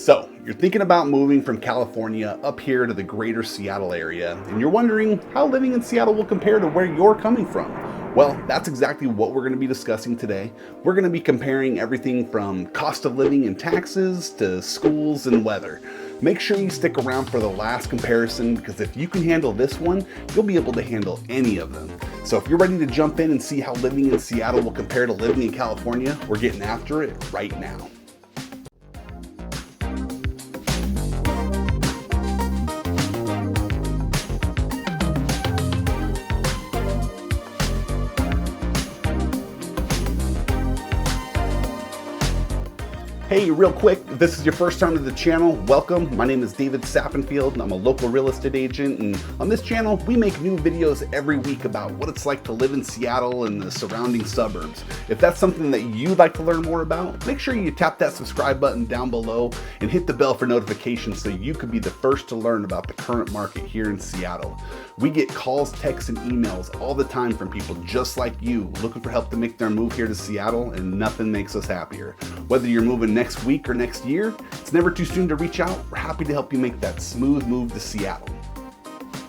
So, you're thinking about moving from California up here to the greater Seattle area, and you're wondering how living in Seattle will compare to where you're coming from. Well, that's exactly what we're going to be discussing today. We're going to be comparing everything from cost of living and taxes to schools and weather. Make sure you stick around for the last comparison, because if you can handle this one, you'll be able to handle any of them. So if you're ready to jump in and see how living in Seattle will compare to living in California, we're getting after it right now. Hey, real quick, if this is your first time to the channel, welcome. My name is David Sappenfield, and I'm a local real estate agent. And on this channel, we make new videos every week about what it's like to live in Seattle and the surrounding suburbs. If that's something that you'd like to learn more about, make sure you tap that subscribe button down below and hit the bell for notifications so you can be the first to learn about the current market here in Seattle. We get calls, texts, and emails all the time from people just like you looking for help to make their move here to Seattle, and nothing makes us happier. Whether you're moving next week or next year, it's never too soon to reach out. We're happy to help you make that smooth move to Seattle.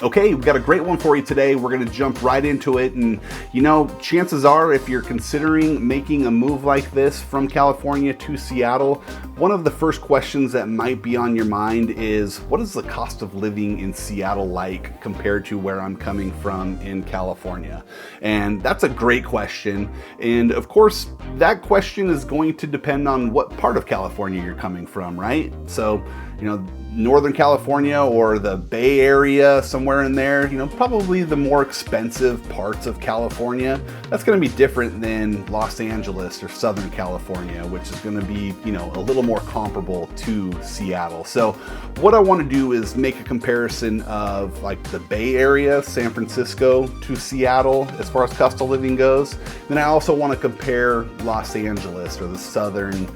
Okay, we've got a great one for you today. We're going to jump right into it. And you know, chances are, if you're considering making a move like this from California to Seattle, one of the first questions that might be on your mind is, what is the cost of living in Seattle like compared to where I'm coming from in California? And that's a great question. And of course, that question is going to depend on what part of California you're coming from, right? So, you know, Northern California or the Bay Area, somewhere in there, you know, probably the more expensive parts of California. That's going to be different than Los Angeles or Southern California, which is going to be, you know, a little more comparable to Seattle. So what I want to do is make a comparison of like the Bay Area, San Francisco to Seattle as far as cost of living goes. Then I also want to compare Los Angeles or the Southern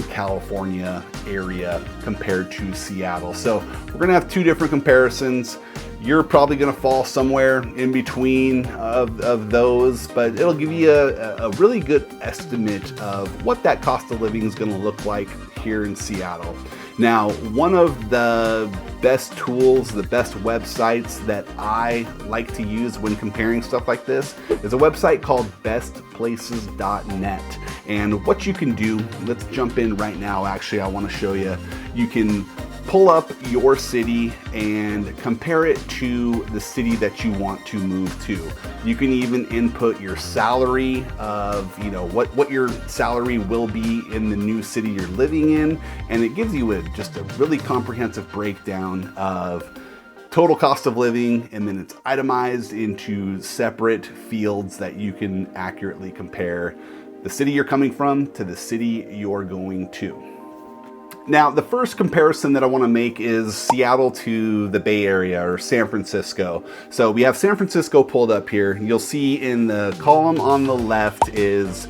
California area compared to Seattle. So we're going to have two different comparisons. You're probably going to fall somewhere in between of those, but it'll give you a really good estimate of what that cost of living is going to look like here in Seattle. Now, one of the best tools, the best websites that I like to use when comparing stuff like this is a website called bestplaces.net. And what you can do, let's jump in right now. Actually, I want to show you. You can pull up your city and compare it to the city that you want to move to. You can even input your salary of, you know, what your salary will be in the new city you're living in, and it gives you just a really comprehensive breakdown of total cost of living, and then it's itemized into separate fields that you can accurately compare the city you're coming from to the city you're going to. Now, the first comparison that I want to make is Seattle to the Bay Area or San Francisco. So we have San Francisco pulled up here. You'll see in the column on the left is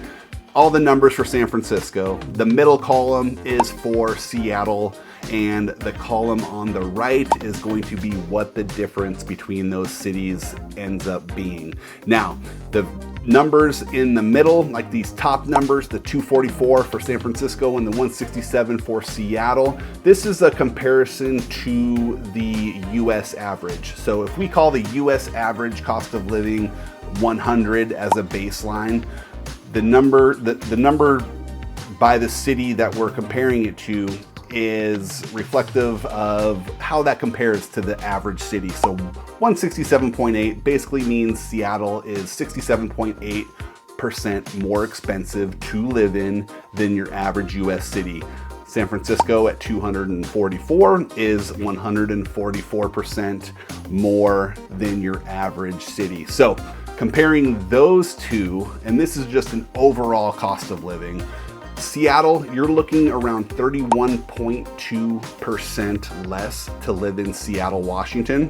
all the numbers for San Francisco. The middle column is for Seattle, and the column on the right is going to be what the difference between those cities ends up being. Now, the numbers in the middle, like these top numbers, the 244 for San Francisco and the 167 for Seattle, this is a comparison to the US average. So if we call the US average cost of living 100 as a baseline, the number by the city that we're comparing it to is reflective of how that compares to the average city. So 167.8 basically means Seattle is 67.8% more expensive to live in than your average US city. San Francisco at 244 is 144% more than your average city. So comparing those two, and this is just an overall cost of living, Seattle, you're looking around 31.2% less to live in Seattle, Washington.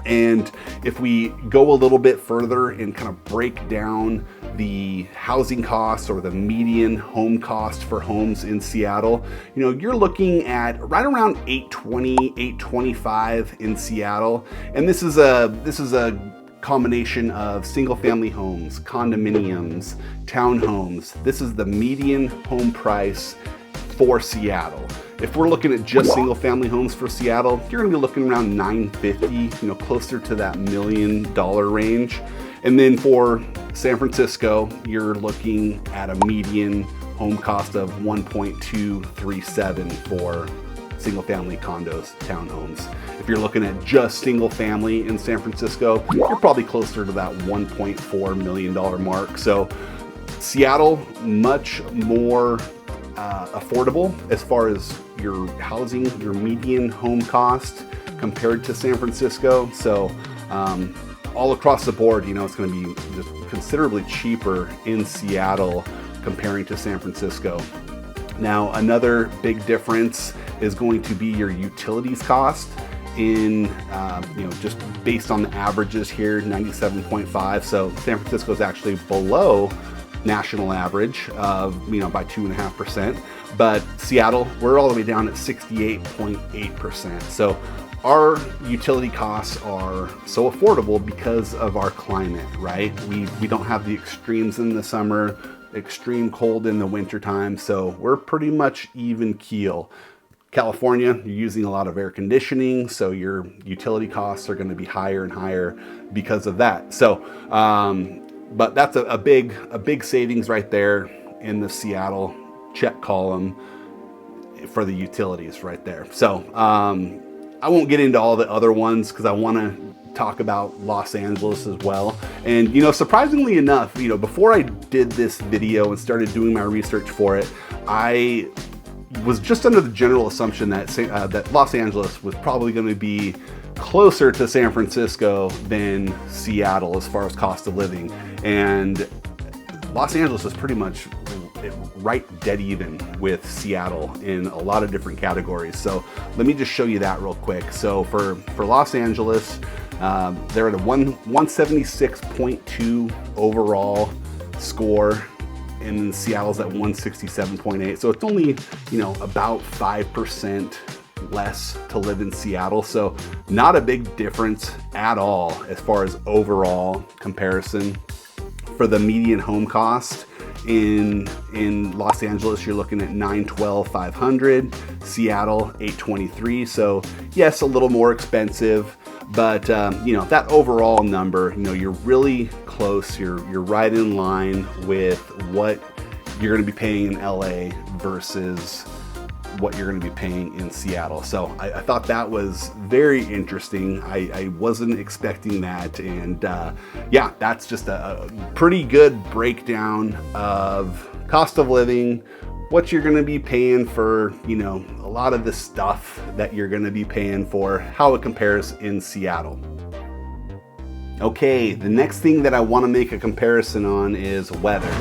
And if we go a little bit further and kind of break down the housing costs or the median home cost for homes in Seattle, you know, you're looking at right around $820, $825 in Seattle. And this is a combination of single-family homes, condominiums, townhomes. This is the median home price for Seattle. If we're looking at just single family homes for Seattle, you're gonna be looking around $950, closer to that $1 million range. And then for San Francisco, you're looking at a median home cost of $1.237 for single family condos, townhomes. If you're looking at just single family in San Francisco, you're probably closer to that $1.4 million mark. So Seattle, much more affordable as far as your housing, your median home cost compared to San Francisco. So all across the board, it's going to be just considerably cheaper in Seattle comparing to San Francisco. Now, another big difference is going to be your utilities cost in, just based on the averages here, 97.5. So San Francisco is actually below national average of, by 2.5%. But Seattle, we're all the way down at 68.8%. So our utility costs are so affordable because of our climate, right? We don't have the extremes in the summer, extreme cold in the winter time. So we're pretty much even keel. California, you're using a lot of air conditioning, so your utility costs are going to be higher and higher because of that. So, but that's a big savings right there in the Seattle check column for the utilities right there. So, I won't get into all the other ones because I want to talk about Los Angeles as well. And, surprisingly enough, before I did this video and started doing my research for it, I was just under the general assumption that that Los Angeles was probably going to be closer to San Francisco than Seattle as far as cost of living. And Los Angeles is pretty much right dead even with Seattle in a lot of different categories. So let me just show you that real quick. So for Los Angeles, they're at a 176.2 overall score, and Seattle's at 167.8. So it's only, about 5% less to live in Seattle. So not a big difference at all as far as overall comparison. For the median home cost in Los Angeles, you're looking at $912,500, Seattle $823. So yes, a little more expensive, but that overall number, you're really close. You're right in line with what you're going to be paying in LA versus what you're going to be paying in Seattle. So I thought that was very interesting. I wasn't expecting that. And yeah, that's just a pretty good breakdown of cost of living, what you're going to be paying for, a lot of the stuff that you're going to be paying for, how it compares in Seattle. Okay, the next thing that I want to make a comparison on is weather,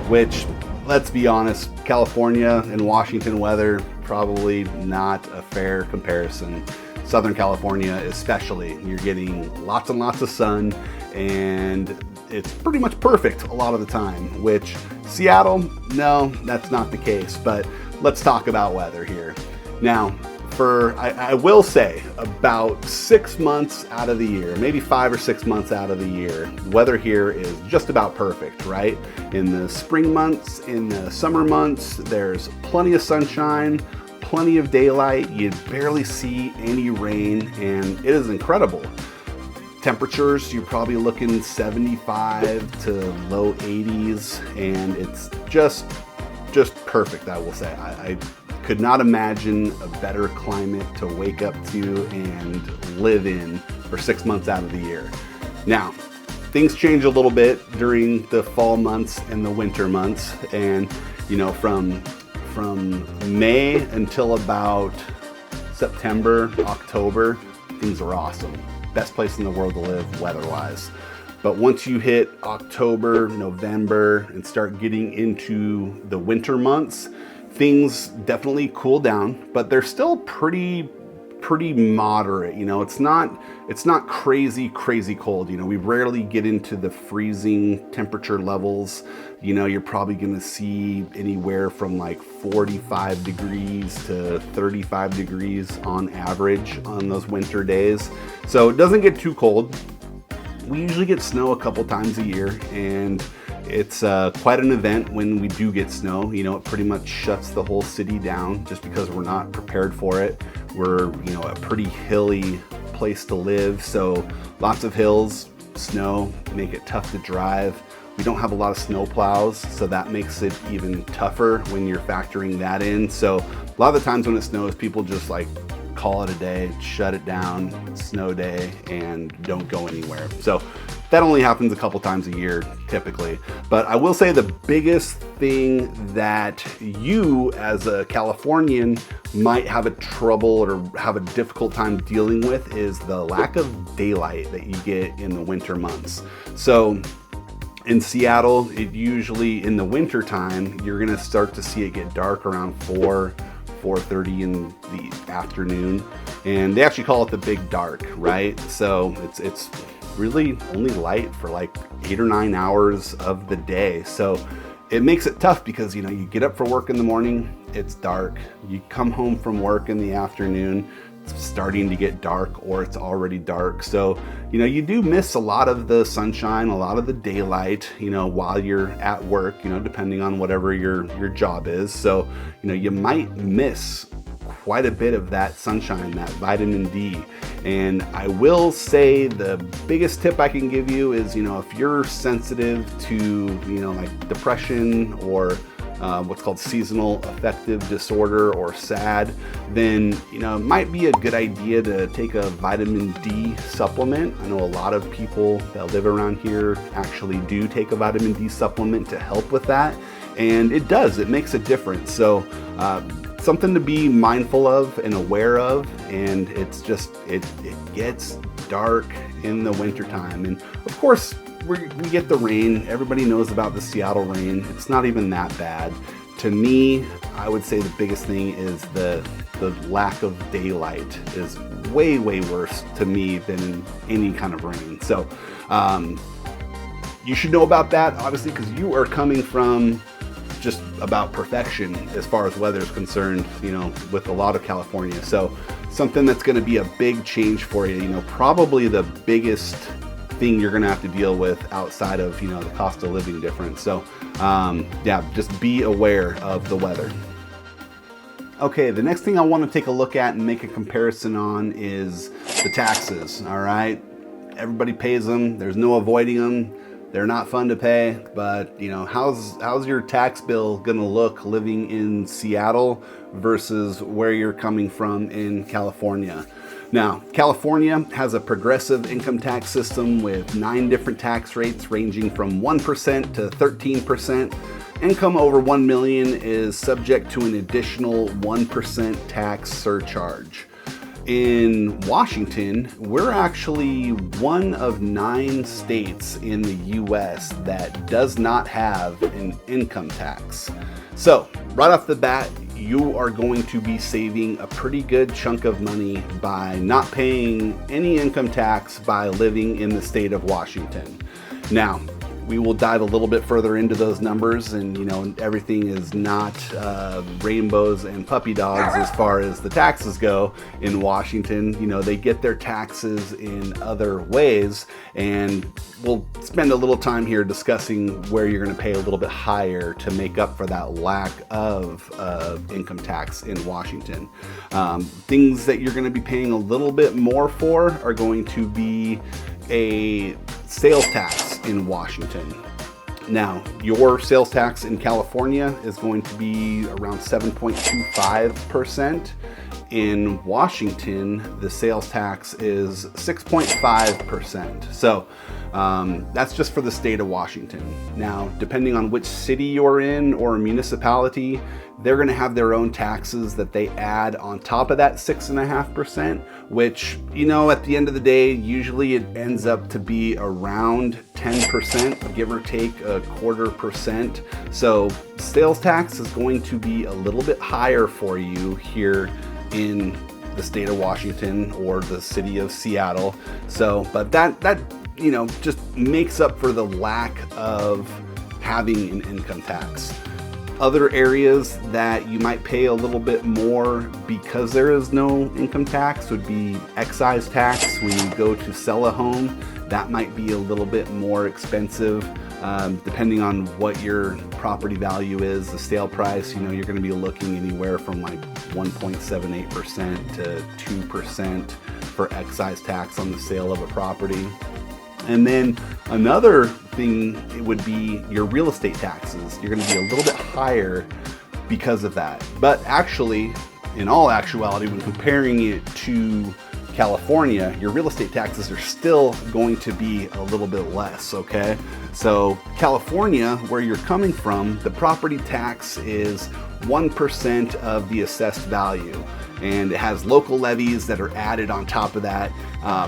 which, let's be honest, California and Washington weather, probably not a fair comparison. Southern California especially, you're getting lots and lots of sun, and it's pretty much perfect a lot of the time, which Seattle, no, that's not the case. But let's talk about weather here. Now, I will say about 6 months out of the year, maybe 5 or 6 months out of the year, weather here is just about perfect, right? In the spring months, in the summer months, there's plenty of sunshine, plenty of daylight, you barely see any rain, and it is incredible. Temperatures, you're probably looking 75 to low 80s, and it's just perfect, I will say. I could not imagine a better climate to wake up to and live in for 6 months out of the year. Now, things change a little bit during the fall months and the winter months, and from May until about September, October, things are awesome. Best place in the world to live weather-wise. But once you hit October, November, and start getting into the winter months, things definitely cool down, but they're still pretty moderate. It's not crazy cold. We rarely get into the freezing temperature levels. You're probably going to see anywhere from like 45 degrees to 35 degrees on average on those winter days. So it doesn't get too cold. We usually get snow a couple times a year, and it's quite an event when we do get snow. You know, it pretty much shuts the whole city down just because we're not prepared for it. We're, you know, a pretty hilly place to live, so lots of hills, snow, make it tough to drive. We don't have a lot of snow plows, so that makes it even tougher when you're factoring that in. So a lot of the times when it snows, people just like call it a day, shut it down, snow day, and don't go anywhere. So that only happens a couple times a year typically. But I will say the biggest thing that you as a Californian might have a trouble or have a difficult time dealing with is the lack of daylight that you get in the winter months. So in Seattle, it usually in the winter time, you're gonna start to see it get dark around 4:30 in the afternoon. And they actually call it the big dark, right? So it's really only light for like 8 or 9 hours of the day. So it makes it tough because, you know, you get up for work in the morning, it's dark. You come home from work in the afternoon, it's starting to get dark or it's already dark. So, you know, you do miss a lot of the sunshine, a lot of the daylight, you know, while you're at work, you know, depending on whatever your job is. So, you know, you might miss quite a bit of that sunshine, that vitamin D. And I will say the biggest tip I can give you is, you know, if you're sensitive to, you know, like depression or what's called seasonal affective disorder or SAD, then, you know, it might be a good idea to take a vitamin D supplement. I know a lot of people that live around here actually do take a vitamin D supplement to help with that. And it does, it makes a difference. So something to be mindful of and aware of. And it's just, it gets dark in the wintertime. And of course, we get the rain. Everybody knows about the Seattle rain. It's not even that bad. To me, I would say the biggest thing is the lack of daylight is way, way worse to me than any kind of rain. So you should know about that, obviously, because you are coming from just about perfection as far as weather is concerned, you know, with a lot of California. So something that's going to be a big change for you, you know, probably the biggest thing you're going to have to deal with outside of, you know, the cost of living difference. So yeah, just be aware of the weather. Okay, the next thing I want to take a look at and make a comparison on is the taxes. All right, everybody pays them. There's no avoiding them. They're not fun to pay, but you know, how's your tax bill gonna look living in Seattle versus where you're coming from in California? Now, California has a progressive income tax system with 9 different tax rates ranging from 1% to 13%. Income over 1 million is subject to an additional 1% tax surcharge. In Washington, we're actually one of 9 states in the US that does not have an income tax. So, right off the bat, you are going to be saving a pretty good chunk of money by not paying any income tax by living in the state of Washington. Now, we will dive a little bit further into those numbers, and you know, everything is not rainbows and puppy dogs as far as the taxes go in Washington. You know, they get their taxes in other ways, and we'll spend a little time here discussing where you're going to pay a little bit higher to make up for that lack of income tax in Washington. Things that you're going to be paying a little bit more for are going to be a sales tax in Washington. Now, your sales tax in California is going to be around 7.25%. In Washington, the sales tax is 6.5%. So that's just for the state of Washington. Now, depending on which city you're in or municipality, they're going to have their own taxes that they add on top of that 6.5%, which, you know, at the end of the day, usually it ends up to be around 10%, give or take a 0.25%. So sales tax is going to be a little bit higher for you here in the state of Washington or the city of Seattle. So, but that you know, just makes up for the lack of having an income tax. Other areas that you might pay a little bit more because there is no income tax would be excise tax. When you go to sell a home, that might be a little bit more expensive. Depending on what your property value is, the sale price, you're going to be looking anywhere from like 1.78% to 2% for excise tax on the sale of a property. And then another thing, it would be your real estate taxes. You're going to be a little bit higher because of that. But actually, in all actuality, when comparing it to California, your real estate taxes are still going to be a little bit less, okay? So California, where you're coming from, the property tax is 1% of the assessed value, and it has local levies that are added on top of that.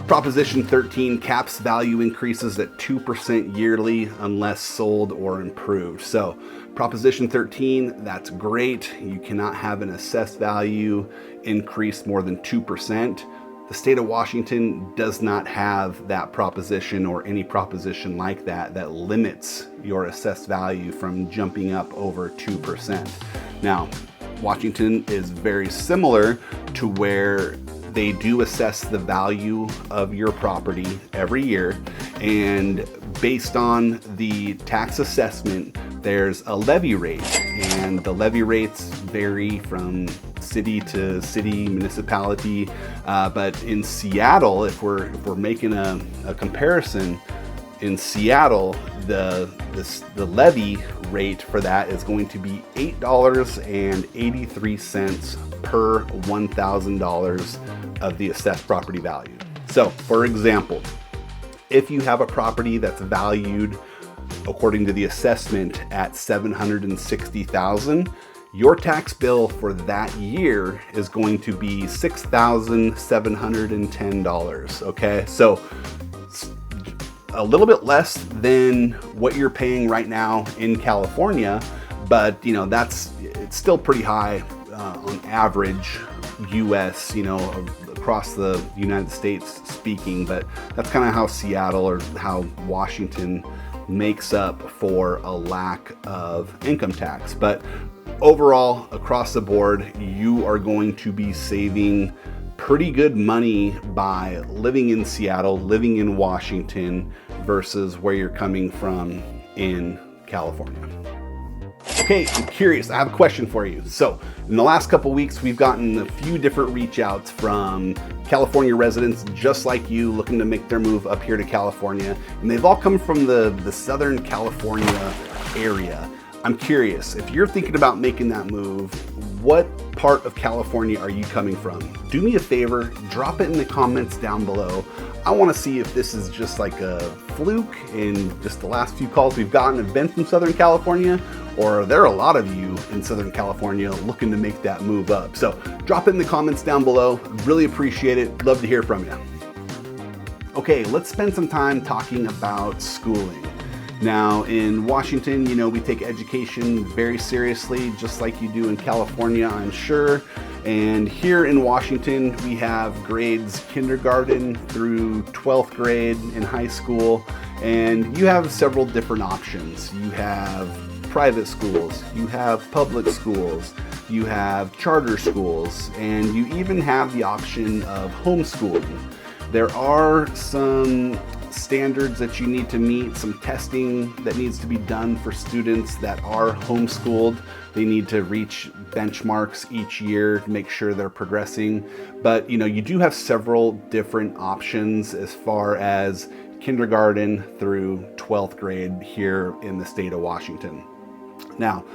Proposition 13 caps value increases at 2% yearly unless sold or improved. So Proposition 13, that's great. You cannot have an assessed value increase more than 2%. The state of Washington does not have that proposition or any proposition like that that limits your assessed value from jumping up over 2%. Now, Washington is very similar to where they do assess the value of your property every year, and based on the tax assessment, there's a levy rate, and the levy rates vary from city to city, municipality, but in Seattle, if we're making a comparison, in Seattle, the levy rate for that is going to be $8.83 per $1,000 of the assessed property value. So, for example, if you have a property that's valued according to the assessment at $760,000, your tax bill for that year is going to be $6,710, okay? So a little bit less than what you're paying right now in California, but it's still pretty high on average US, across the United States speaking, but that's kind of how Seattle or how Washington makes up for a lack of income tax. But overall, across the board, you are going to be saving pretty good money by living in Seattle, living in Washington, versus where you're coming from in California. Okay, I'm curious. I have a question for you. So in the last couple weeks, we've gotten a few different reach outs from California residents just like you looking to make their move up here to California. And they've all come from the Southern California area. I'm curious, if you're thinking about making that move, what part of California are you coming from? Do me a favor, drop it in the comments down below. I want to see if this is just like a fluke in just the last few calls we've gotten have been from Southern California, or are there a lot of you in Southern California looking to make that move up? So drop it in the comments down below. Really appreciate it. Love to hear from you. Okay, let's spend some time talking about schooling. Now in Washington, we take education very seriously, just like you do in California, I'm sure. And here in Washington, we have grades kindergarten through 12th grade in high school, and you have several different options. You have private schools, you have public schools, you have charter schools, and you even have the option of homeschooling. There are some standards that you need to meet, some testing that needs to be done for students that are homeschooled. They need to reach benchmarks each year to make sure they're progressing. But you do have several different options as far as kindergarten through 12th grade here in the state of Washington. Now,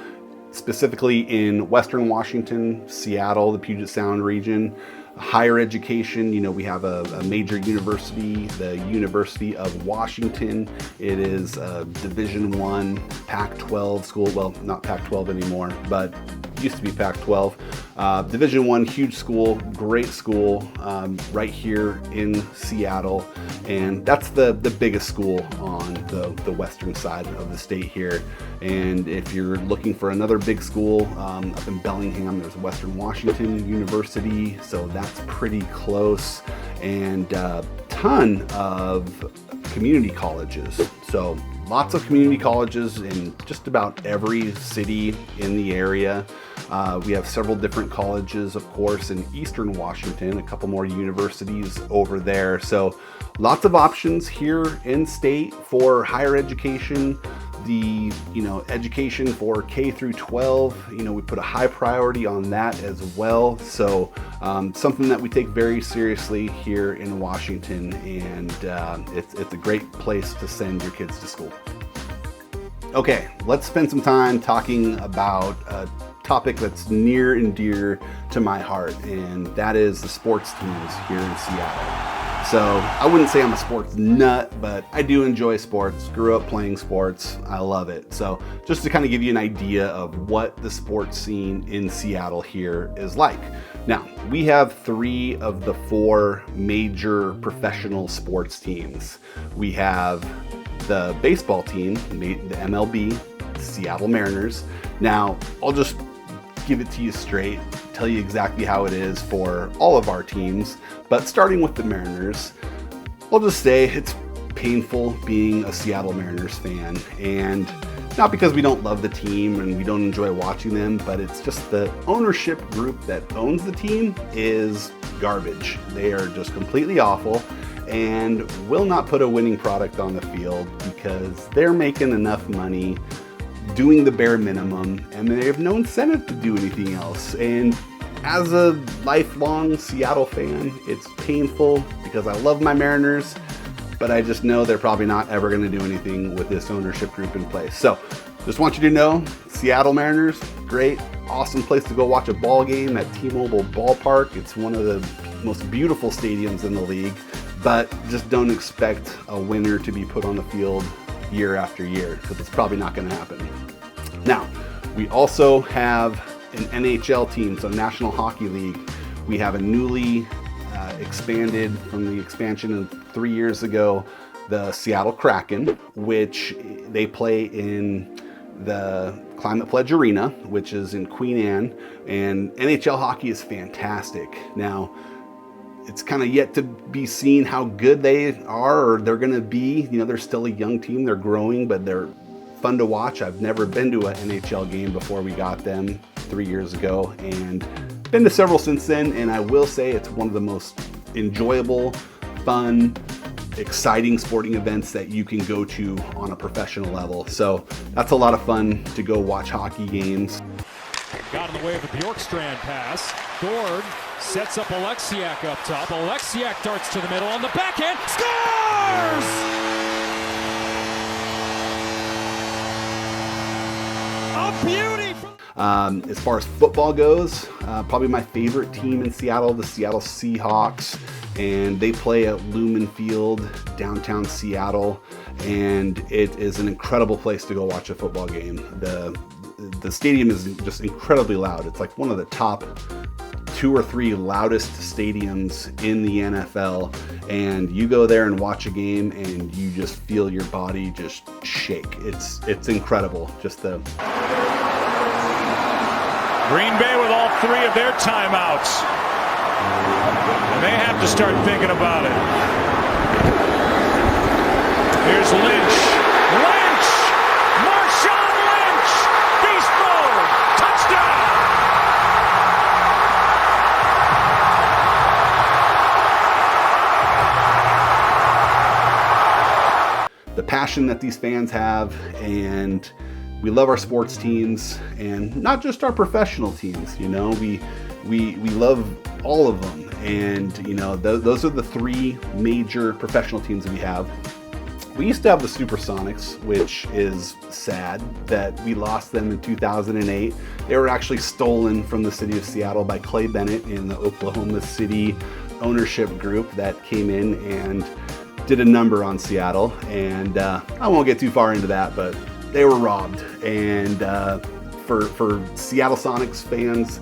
specifically in Western Washington, Seattle, the Puget Sound region, higher education, we have a major university, the University of Washington. It is a Division I Pac-12 school. Well, not Pac-12 anymore, but used to be Pac-12. Division I, huge school, great school, right here in Seattle. And that's the biggest school on the western side of the state here. And if you're looking for another big school, up in Bellingham, there's Western Washington University, so that's pretty close, and a ton of community colleges. So lots of community colleges in just about every city in the area. We have several different colleges, of course, in Eastern Washington, a couple more universities over there. So lots of options here in state for higher education. the education for K through 12, we put a high priority on that as well. So something that we take very seriously here in Washington, and it's a great place to send your kids to school. Okay, let's spend some time talking about a topic that's near and dear to my heart, and that is the sports teams here in Seattle. So I wouldn't say I'm a sports nut, but I do enjoy sports. Grew up playing sports. I love it. So just to kind of give you an idea of what the sports scene in Seattle here is like. Now, we have 3 of the 4 major professional sports teams. We have the baseball team, the MLB, the Seattle Mariners. Now, I'll just give it to you straight, tell you exactly how it is for all of our teams, but starting with the Mariners, I'll just say it's painful being a Seattle Mariners fan, and not because we don't love the team and we don't enjoy watching them, but it's just the ownership group that owns the team is garbage. They are just completely awful and will not put a winning product on the field because they're making enough money doing the bare minimum, and they have no incentive to do anything else. And as a lifelong Seattle fan, it's painful because I love my Mariners, but I just know they're probably not ever going to do anything with this ownership group in place. So just want you to know, Seattle Mariners, great, awesome place to go watch a ball game at T-Mobile Ballpark. It's one of the most beautiful stadiums in the league, but just don't expect a winner to be put on the field year after year, because it's probably not going to happen. Now, we also have an NHL team, so National Hockey League. We have a newly expanded from the expansion of 3 years ago, the Seattle Kraken, which they play in the Climate Pledge Arena, which is in Queen Anne, and NHL hockey is fantastic. Now, it's kind of yet to be seen how good they are, or they're going to be. They're still a young team. They're growing, but they're fun to watch. I've never been to an NHL game before we got them 3 years ago, and been to several since then. And I will say it's one of the most enjoyable, fun, exciting sporting events that you can go to on a professional level. So that's a lot of fun to go watch hockey games. Got in the way of a Bjorkstrand pass. Gord sets up Alexiak up top. Alexiak darts to the middle on the backhand. Scores! A beauty! As far as football goes, probably my favorite team in Seattle, the Seattle Seahawks, and they play at Lumen Field, downtown Seattle, and it is an incredible place to go watch a football game. The stadium is just incredibly loud. It's like one of the top 2 or 3 loudest stadiums in the NFL, and you go there and watch a game and you just feel your body just shake. It's incredible. Just the Green Bay with all 3 of their timeouts. They have to start thinking about it. Here's Lynch. Lynch! Marshawn Lynch! Beast mode! Touchdown! The passion that these fans have, and we love our sports teams, and not just our professional teams. We love all of them, and those are the 3 major professional teams that we have. We used to have the Supersonics, which is sad that we lost them in 2008. They were actually stolen from the city of Seattle by Clay Bennett and the Oklahoma City ownership group that came in and did a number on Seattle. And I won't get too far into that, but they were robbed. And for Seattle Sonics fans,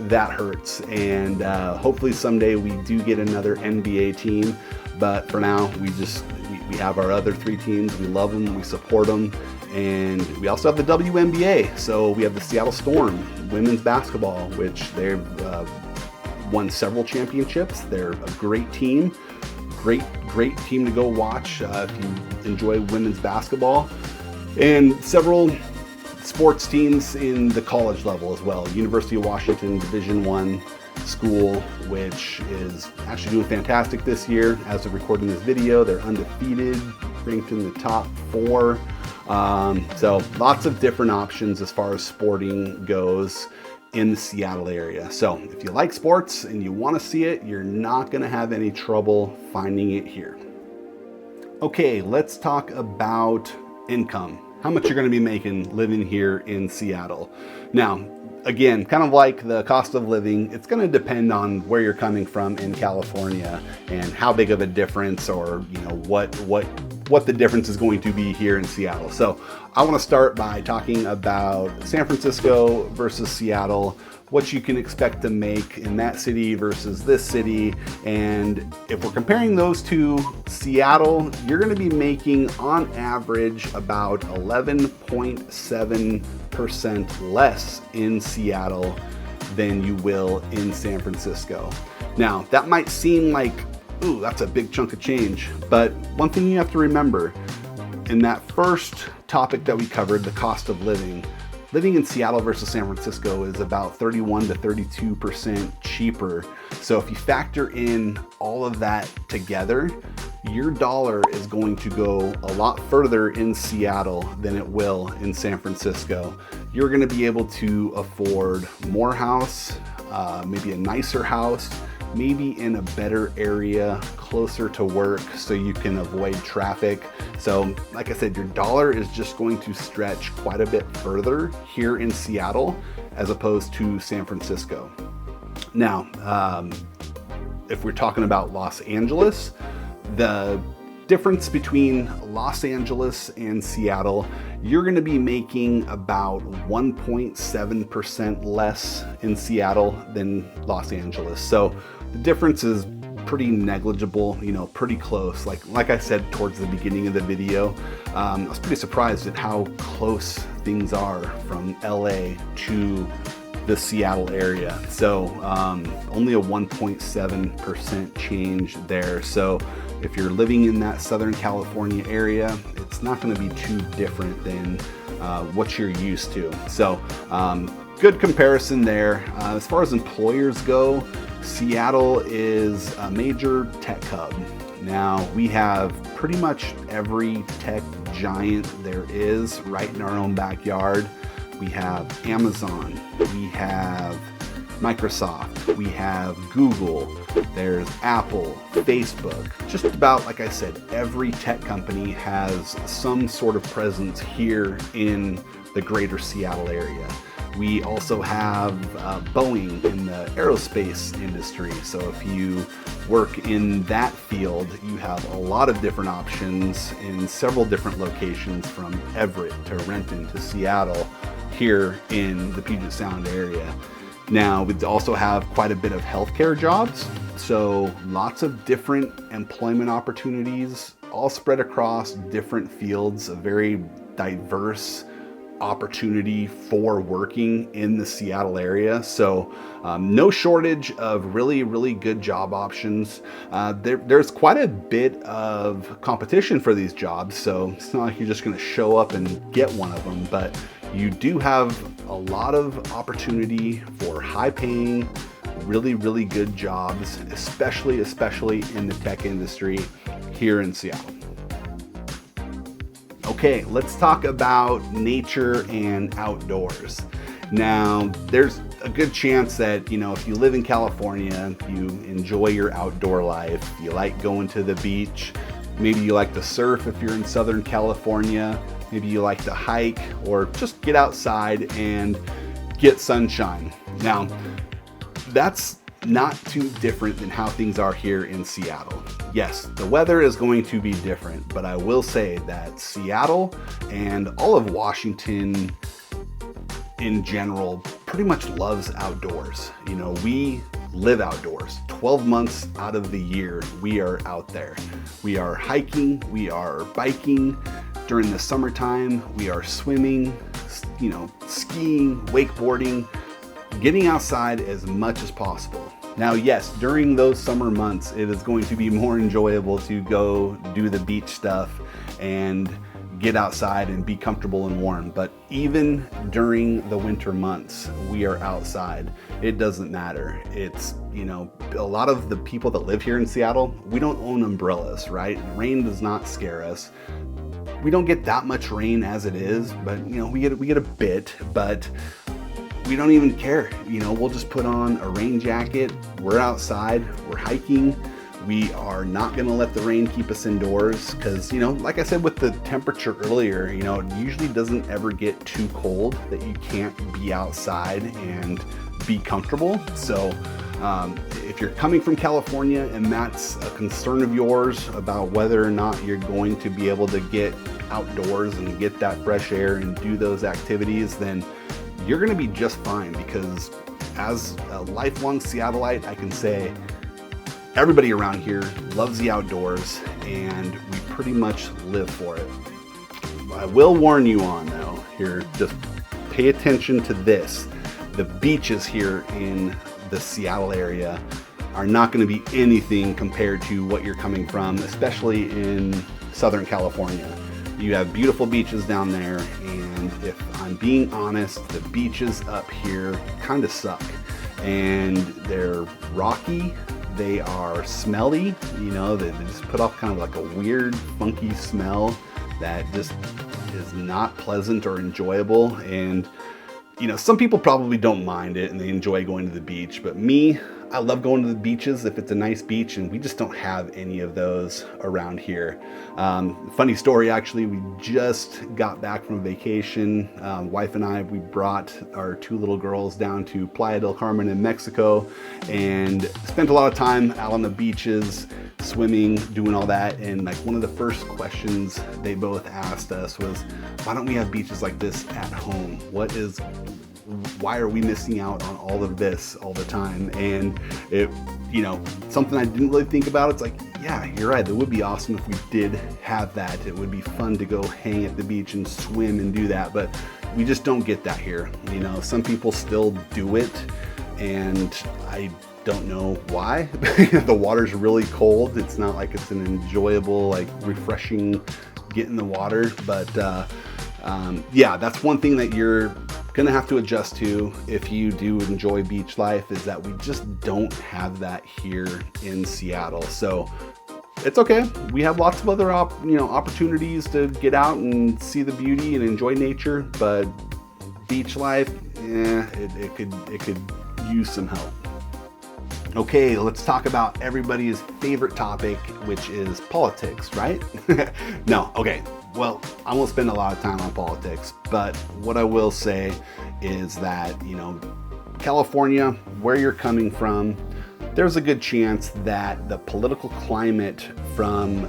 that hurts. And hopefully someday we do get another NBA team. But for now, we have our other 3 teams. We love them, we support them, and we also have the WNBA. So we have the Seattle Storm women's basketball, which they've won several championships. They're a great team, great team to go watch if you enjoy women's basketball, and several sports teams in the college level as well. University of Washington Division I school, which is actually doing fantastic this year. As of recording this video, they're undefeated, ranked in the top 4 So lots of different options as far as sporting goes in the Seattle area. So if you like sports and you want to see it, you're not going to have any trouble finding it here. Okay, let's talk about income. How much you're going to be making living here in Seattle. Now, again, kind of like the cost of living, it's going to depend on where you're coming from in California and how big of a difference, or what the difference is going to be here in Seattle. So I want to start by talking about San Francisco versus Seattle, what you can expect to make in that city versus this city. And if we're comparing those two, Seattle, you're going to be making on average about 11.7% less in Seattle than you will in San Francisco. Now, that might seem like, ooh, that's a big chunk of change. But one thing you have to remember, in that first topic that we covered, the cost of living in Seattle versus San Francisco is about 31 to 32% cheaper. So if you factor in all of that together, your dollar is going to go a lot further in Seattle than it will in San Francisco. You're going to be able to afford more house, maybe a nicer house, maybe in a better area closer to work so you can avoid traffic. So like I said, your dollar is just going to stretch quite a bit further here in Seattle as opposed to San Francisco. Now, if we're talking about Los Angeles, the difference between Los Angeles and Seattle, you're going to be making about 1.7% less in Seattle than Los Angeles. So the difference is pretty negligible, pretty close. Like I said towards the beginning of the video, I was pretty surprised at how close things are from LA to the Seattle area. So only a 1.7% change there. So if you're living in that Southern California area, it's not going to be too different than what you're used to. So good comparison there. As far as employers go, Seattle is a major tech hub. Now, we have pretty much every tech giant there is right in our own backyard. We have Amazon, we have Microsoft, we have Google, there's Apple, Facebook. Just about, like I said, every tech company has some sort of presence here in the greater Seattle area. We also have Boeing in the aerospace industry. So if you work in that field, you have a lot of different options in several different locations, from Everett to Renton to Seattle, here in the Puget Sound area. Now, we also have quite a bit of healthcare jobs. So lots of different employment opportunities, all spread across different fields, a very diverse opportunity for working in the Seattle area. So no shortage of really, really good job options. There's quite a bit of competition for these jobs. So it's not like you're just going to show up and get one of them, but you do have a lot of opportunity for high paying, really, really good jobs, especially in the tech industry here in Seattle. Okay, let's talk about nature and outdoors. Now, there's a good chance that, if you live in California, you enjoy your outdoor life, you like going to the beach, maybe you like to surf if you're in Southern California, maybe you like to hike or just get outside and get sunshine. Now, that's not too different than how things are here in Seattle. Yes, the weather is going to be different, but I will say that Seattle and all of Washington in general pretty much loves outdoors. We live outdoors. 12 months out of the year, we are out there. We are hiking, we are biking. During the summertime, we are swimming, skiing, wakeboarding, getting outside as much as possible. Now, yes, during those summer months, it is going to be more enjoyable to go do the beach stuff and get outside and be comfortable and warm. But even during the winter months, we are outside. It doesn't matter. It's, a lot of the people that live here in Seattle, we don't own umbrellas, right? Rain does not scare us. We don't get that much rain as it is, but you know, we get a bit, but we don't even care. You know, we'll just put on a rain jacket. We're outside, we're hiking. We are not gonna let the rain keep us indoors because, you know, like I said with the temperature earlier, you know, it usually doesn't ever get too cold that you can't be outside and be comfortable. So if you're coming from California and that's a concern of yours about whether or not you're going to be able to get outdoors and get that fresh air and do those activities, then you're gonna be just fine, because as a lifelong Seattleite, I can say everybody around here loves the outdoors and we pretty much live for it. I will warn you on though, here, just pay attention to this. The beaches here in the Seattle area are not going to be anything compared to what you're coming from, especially in Southern California. You have beautiful beaches down there, and if I'm being honest, the beaches up here kind of suck. And they're rocky, they are smelly, you know, they just put off kind of like a weird, funky smell that just is not pleasant or enjoyable. And you know, some people probably don't mind it and they enjoy going to the beach, but me, I love going to the beaches if it's a nice beach, and we just don't have any of those around here. Funny story, actually, we just got back from vacation. Wife and I, we brought our 2 little girls down to Playa del Carmen in Mexico and spent a lot of time out on the beaches, swimming, doing all that. And like one of the first questions they both asked us was, why don't we have beaches like this at home? Why are we missing out on all of this all the time? And it, you know, something I didn't really think about. It's like, yeah, you're right. That would be awesome if we did have that. It would be fun to go hang at the beach and swim and do that, but we just don't get that here. You know, some people still do it, and I don't know why. The water's really cold. It's not like it's an enjoyable, like refreshing get in the water, but yeah, that's one thing that you're gonna have to adjust to if you do enjoy beach life, is that we just don't have that here in Seattle. So it's okay. We have lots of other opportunities to get out and see the beauty and enjoy nature, but beach life, it could use some help. Okay, let's talk about everybody's favorite topic, which is politics, right? No, okay. Well, I won't spend a lot of time on politics, but what I will say is that, you know, California, where you're coming from, there's a good chance that the political climate from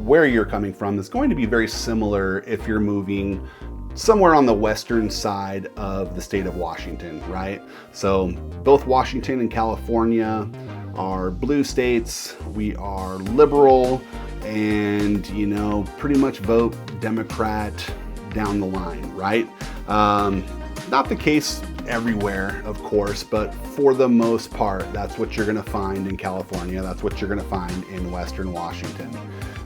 where you're coming from is going to be very similar if you're moving somewhere on the western side of the state of Washington, right? So both Washington and California are blue states. We are liberal, and, you know, pretty much vote Democrat down the line, right? Not the case everywhere, of course, but for the most part, that's what you're gonna find in California. That's what you're gonna find in Western Washington.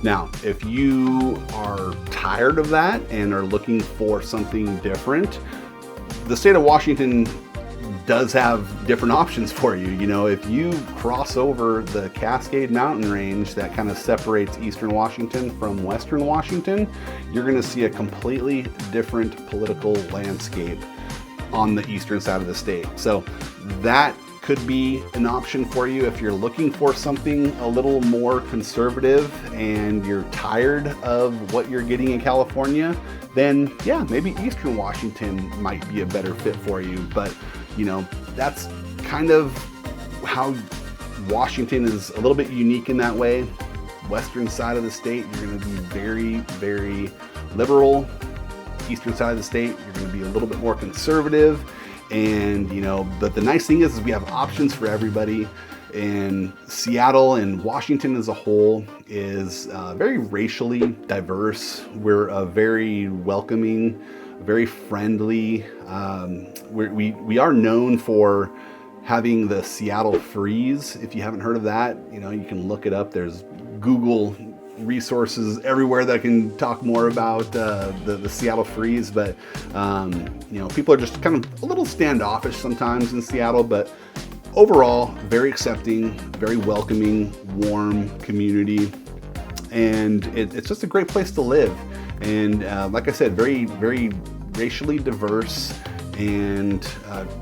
Now, if you are tired of that and are looking for something different, the state of Washington does have different options for you. You know, if you cross over the Cascade Mountain Range that kind of separates Eastern Washington from Western Washington, you're gonna see a completely different political landscape on the eastern side of the state. So that could be an option for you if you're looking for something a little more conservative and you're tired of what you're getting in California. Then yeah, maybe Eastern Washington might be a better fit for you. But you know, that's kind of how Washington is a little bit unique in that way. Western side of the state, you're going to be very, very liberal. Eastern side of the state, you're going to be a little bit more conservative. And you know, but the nice thing is we have options for everybody. And Seattle and Washington as a whole is very racially diverse. We're a very welcoming, very friendly. We are known for having the Seattle Freeze. If you haven't heard of that, you know, you can look it up. There's Google resources everywhere that can talk more about the Seattle Freeze. But you know, people are just kind of a little standoffish sometimes in Seattle, but overall very accepting, very welcoming, warm community. And it's just a great place to live. And like I said, very, very racially diverse, and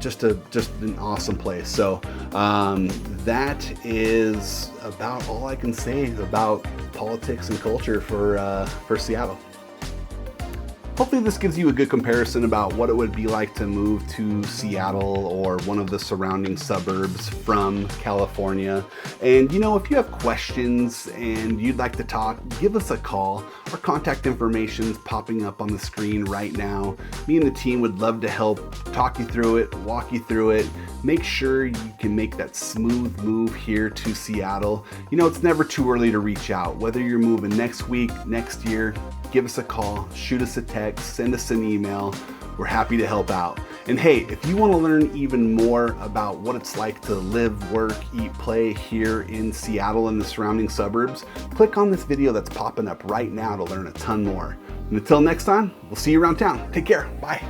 just an awesome place. So that is about all I can say about politics and culture for Seattle. Hopefully this gives you a good comparison about what it would be like to move to Seattle or one of the surrounding suburbs from California. And you know, if you have questions and you'd like to talk, give us a call. Our contact information is popping up on the screen right now. Me and the team would love to help talk you through it, walk you through it, make sure you can make that smooth move here to Seattle. You know, it's never too early to reach out. Whether you're moving next week, next year, give us a call, shoot us a text, send us an email. We're happy to help out. And hey, if you want to learn even more about what it's like to live, work, eat, play here in Seattle and the surrounding suburbs, click on this video that's popping up right now to learn a ton more. And until next time, we'll see you around town. Take care. Bye.